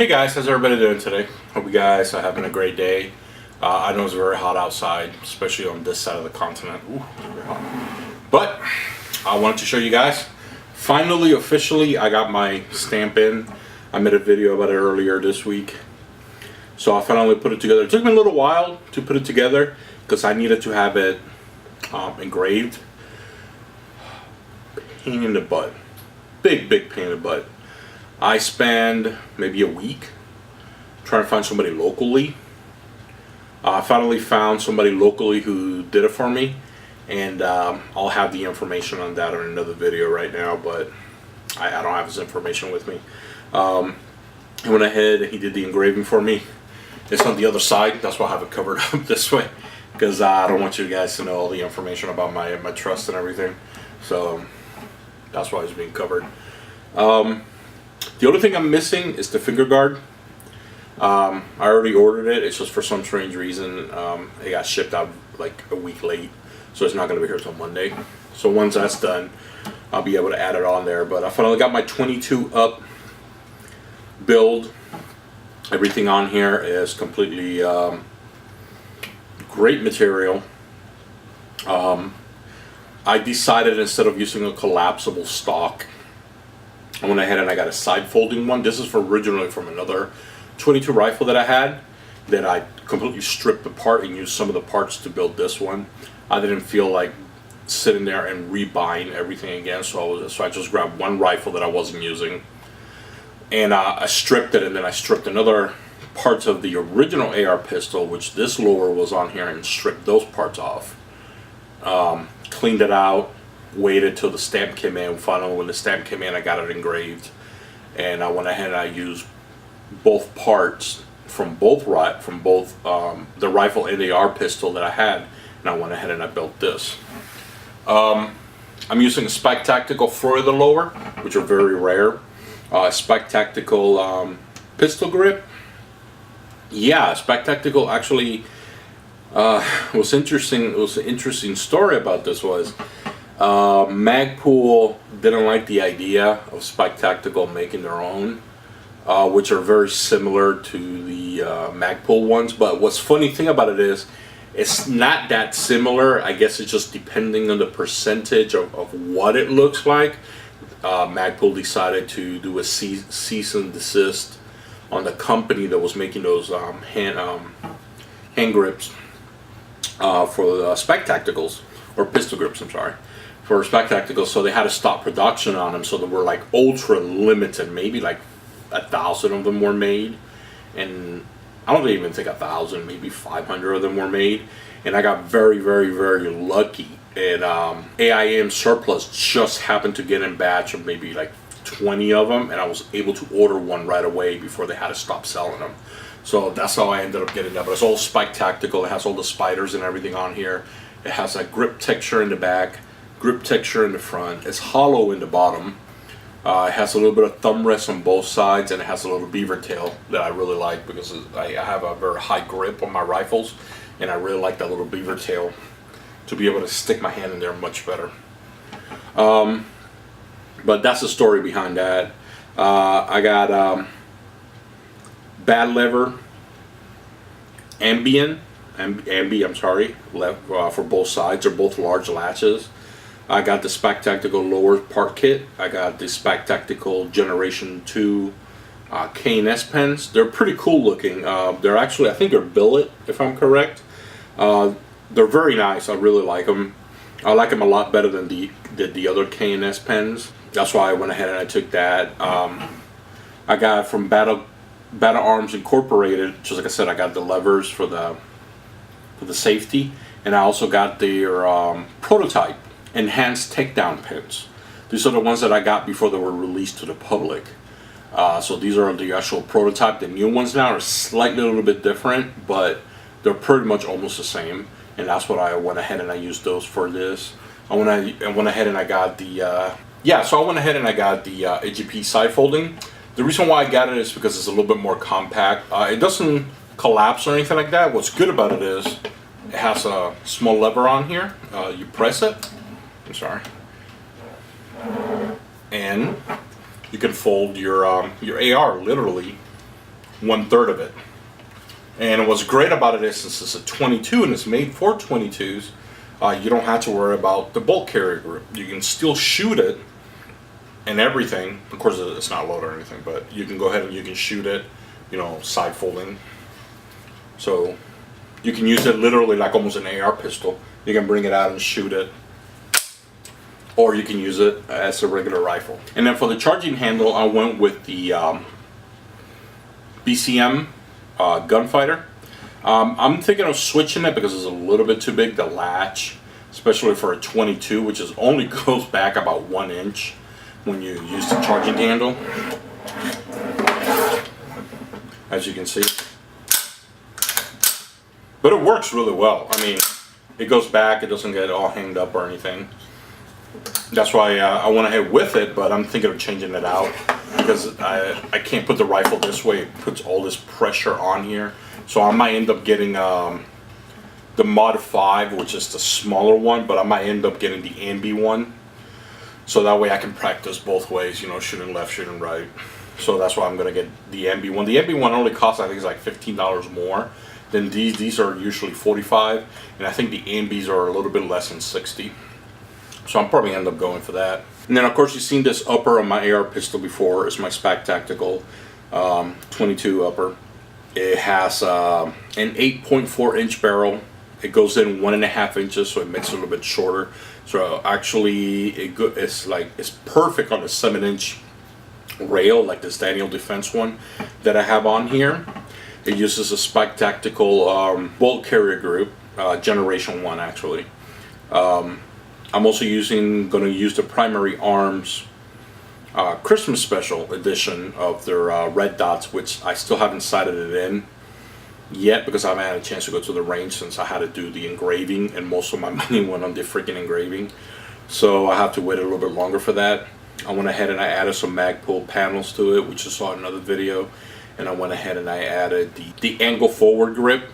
Hey guys, how's everybody doing today? Hope you guys are having a great day. I know it's very hot outside, especially on this side of the continent. Ooh, it's very hot. But I wanted to show you guys. Finally, officially, I got my stamp in. I made a video about it earlier this week. So I finally put it together. It took me a little while to put it together because I needed to have it engraved. Pain in the butt. Big pain in the butt. I spent maybe a week trying to find somebody locally. I finally found somebody locally who did it for me, and I'll have the information on that in another video right now, but I don't have his information with me. He went ahead and he did the engraving for me. It's on the other side, that's why I have it covered up this way, because I don't want you guys to know all the information about my trust and everything. So that's why it's being covered. The only thing I'm missing is the finger guard. I already ordered it. It's just for some strange reason it got shipped out like a week late, so it's not going to be here till Monday. So once that's done, I'll be able to add it on there. But I finally got my 22 up build. Everything on here is completely great material. I decided instead of using a collapsible stock, I went ahead and I got a side folding one. This is originally from another 22 rifle that I had that I completely stripped apart and used some of the parts to build this one. I didn't feel like sitting there and rebuying everything again, so I just grabbed one rifle that I wasn't using, and I stripped it, and then I stripped another parts of the original AR pistol, which this lower was on here, and stripped those parts off. Cleaned it out, waited till the stamp came in. Finally, when the stamp came in, I got it engraved, and I went ahead and I used both parts from both the rifle and the AR pistol that I had, and I went ahead and I built this. I'm using a Spike Tactical for the lower, which are very rare. Spike Tactical pistol grip. Yeah, Spike Tactical actually was interesting. It was an interesting story about this. Was Magpul didn't like the idea of Spike Tactical making their own, which are very similar to the Magpul ones. But what's funny thing about it is, it's not that similar. I guess it's just depending on the percentage of what it looks like. Magpul decided to do a cease and desist on the company that was making those hand grips for the Spike Tacticals, or pistol grips, I'm sorry, for Spike Tacticals. So they had to stop production on them, so they were like ultra limited. Maybe like 1,000 of them were made, and I don't even think 1,000, maybe 500 of them were made. And I got very lucky, and AIM Surplus just happened to get in batch of maybe like 20 of them, and I was able to order one right away before they had to stop selling them. So that's how I ended up getting that. But it's all Spike Tactical. It has all the spiders and everything on here. It has a grip texture in the back, grip texture in the front. It's hollow in the bottom. It has a little bit of thumb rest on both sides, and it has a little beaver tail that I really like because I have a very high grip on my rifles, and I really like that little beaver tail to be able to stick my hand in there much better. But that's the story behind that. I got Bad Lever Ambi, I'm sorry, for both sides. They're both large latches. I got the Spike Tactical lower part kit. I got the Spike Tactical Generation 2 K&S pens. They're pretty cool looking. They're actually, I think they're billet, if I'm correct. They're very nice. I really like them. I like them a lot better than the other K&S pens. That's why I went ahead and I took that. I got from Battle Arms Incorporated. Just like I said, I got the levers for the safety, and I also got their prototype enhanced takedown pins. These are the ones that I got before they were released to the public. So these are the actual prototype. The new ones now are slightly a little bit different, but they're pretty much almost the same. And that's what I went ahead and I used those for this. I went ahead and I got the so I went ahead and I got the AGP side folding. The reason why I got it is because it's a little bit more compact. It doesn't collapse or anything like that. What's good about it is it has a small lever on here. You press it. I'm sorry. And you can fold your AR literally 1/3 of it. And what's great about it is, since it's a 22 and it's made for 22s, you don't have to worry about the bolt carrier group. You can still shoot it and everything. Of course, it's not loaded or anything, but you can go ahead and you can shoot it, you know, side folding. So you can use it literally like almost an AR pistol. You can bring it out and shoot it, or you can use it as a regular rifle. And then for the charging handle, I went with the BCM Gunfighter. I'm thinking of switching it because it's a little bit too big, the latch, especially for a 22, which is only goes back about 1 inch when you use the charging handle, as you can see. But it works really well. I mean, it goes back, it doesn't get all hanged up or anything. That's why I went ahead with it, but I'm thinking of changing it out because I can't put the rifle this way. It puts all this pressure on here. So I might end up getting the Mod 5, which is the smaller one, but I might end up getting the Ambi one. So that way I can practice both ways, you know, shooting left, shooting right. So that's why I'm going to get the Ambi one. The Ambi one only costs, I think, it's like $15 more than these. These are usually $45, and I think the Ambis are a little bit less than $60. So I'm probably end up going for that. And then of course you've seen this upper on my AR pistol before. It's my SPAC Tactical 22 upper. It has an 8.4 inch barrel. It goes in 1.5 inches, so it makes it a little bit shorter. So actually it's perfect on the 7-inch rail, like this Daniel Defense one that I have on here. It uses a SPAC Tactical bolt carrier group, generation 1 actually. I'm also going to use the Primary Arms Christmas special edition of their red dots, which I still haven't sighted it in yet because I haven't had a chance to go to the range since I had to do the engraving, and most of my money went on the freaking engraving. So I have to wait a little bit longer for that. I went ahead and I added some Magpul panels to it, which you saw in another video, and I went ahead and I added the angle forward grip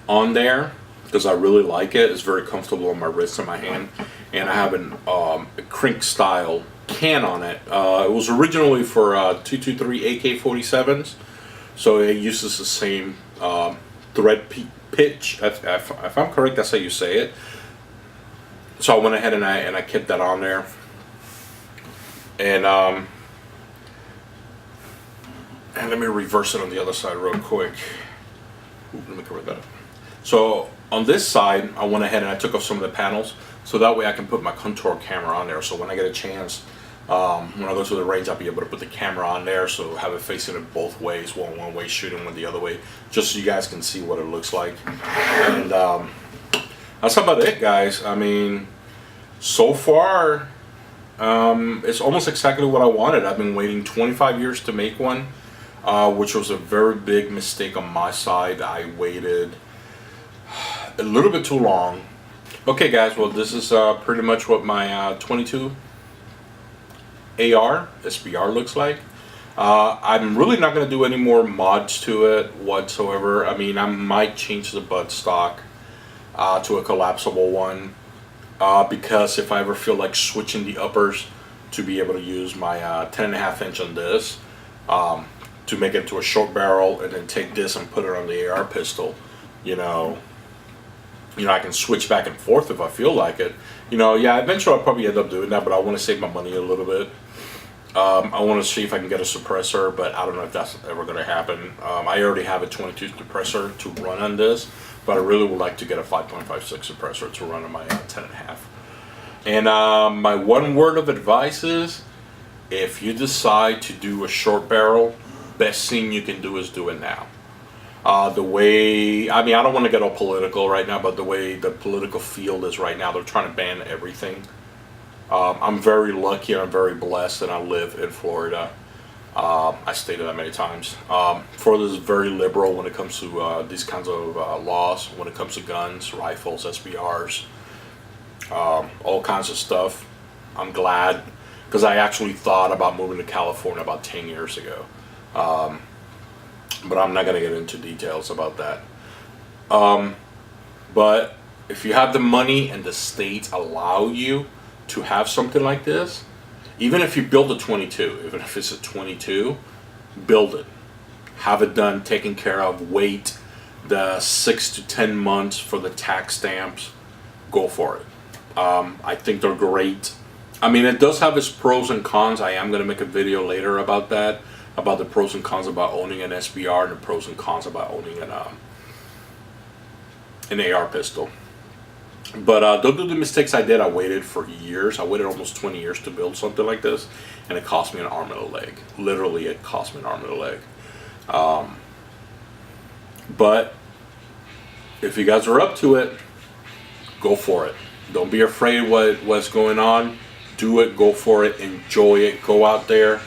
on there, because I really like it. It's very comfortable on my wrist and my hand, and I have a crank style can on it. It was originally for 223 AK-47s, so it uses the same thread pitch. If I'm correct, that's how you say it. So I went ahead and I kept that on there, and let me reverse it on the other side real quick. Ooh, let me cover that up. So on this side, I went ahead and I took off some of the panels, so that way I can put my contour camera on there. So when I get a chance, when I go to the range, I'll be able to put the camera on there, so have it facing it both ways, one way shooting, one the other way, just so you guys can see what it looks like. And that's about it, guys. I mean, so far, it's almost exactly what I wanted. I've been waiting 25 years to make one, which was a very big mistake on my side. I waited a little bit too long. Okay guys, well this is pretty much what my 22 AR SBR looks like. I'm really not going to do any more mods to it whatsoever. I mean, I might change the buttstock to a collapsible one, because if I ever feel like switching the uppers to be able to use my 10.5 inch on this, to make it to a short barrel, and then take this and put it on the AR pistol, you know, I can switch back and forth if I feel like it. Yeah, eventually I'll probably end up doing that, but I want to save my money a little bit. I want to see if I can get a suppressor, but I don't know if that's ever going to happen. I already have a 22 suppressor to run on this, but I really would like to get a 5.56 suppressor to run on my 10.5. And my one word of advice is, if you decide to do a short barrel, best thing you can do is do it now. The way, I mean, I don't want to get all political right now, but the way the political field is right now, they're trying to ban everything. I'm very lucky and I'm very blessed that I live in Florida. I stated that many times. Florida is very liberal when it comes to these kinds of laws, when it comes to guns, rifles, SBRs, all kinds of stuff. I'm glad, because I actually thought about moving to California about 10 years ago. But I'm not going to get into details about that. But if you have the money and the states allow you to have something like this, even if you build a 22, even if it's a 22, build it. have it done, taken care of, wait the 6 to 10 months for the tax stamps, go for it. I think they're great. I mean, it does have its pros and cons. I am going to make a video later about that, about the pros and cons about owning an SBR and the pros and cons about owning an AR pistol. But don't do the mistakes I did. I waited for years. I waited almost 20 years to build something like this, and it cost me an arm and a leg. Literally, it cost me an arm and a leg. But if you guys are up to it, go for it. Don't be afraid what's going on. Do it, go for it, enjoy it, go out there,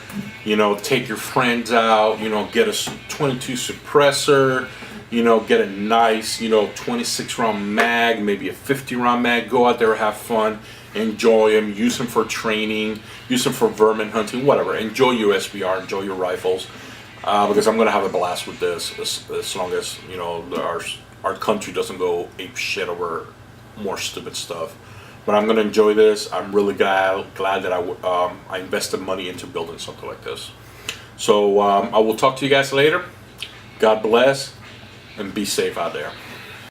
you know, take your friends out, you know, get a 22 suppressor, you know, get a nice, you know, 26 round mag, maybe a 50 round mag, go out there, have fun, enjoy them, use them for training, use them for vermin hunting, whatever. Enjoy your SBR, enjoy your rifles, because I'm going to have a blast with this as long as, you know, our country doesn't go ape shit over more stupid stuff. But I'm going to enjoy this. I'm really glad that I invested money into building something like this. So I will talk to you guys later. God bless, and be safe out there.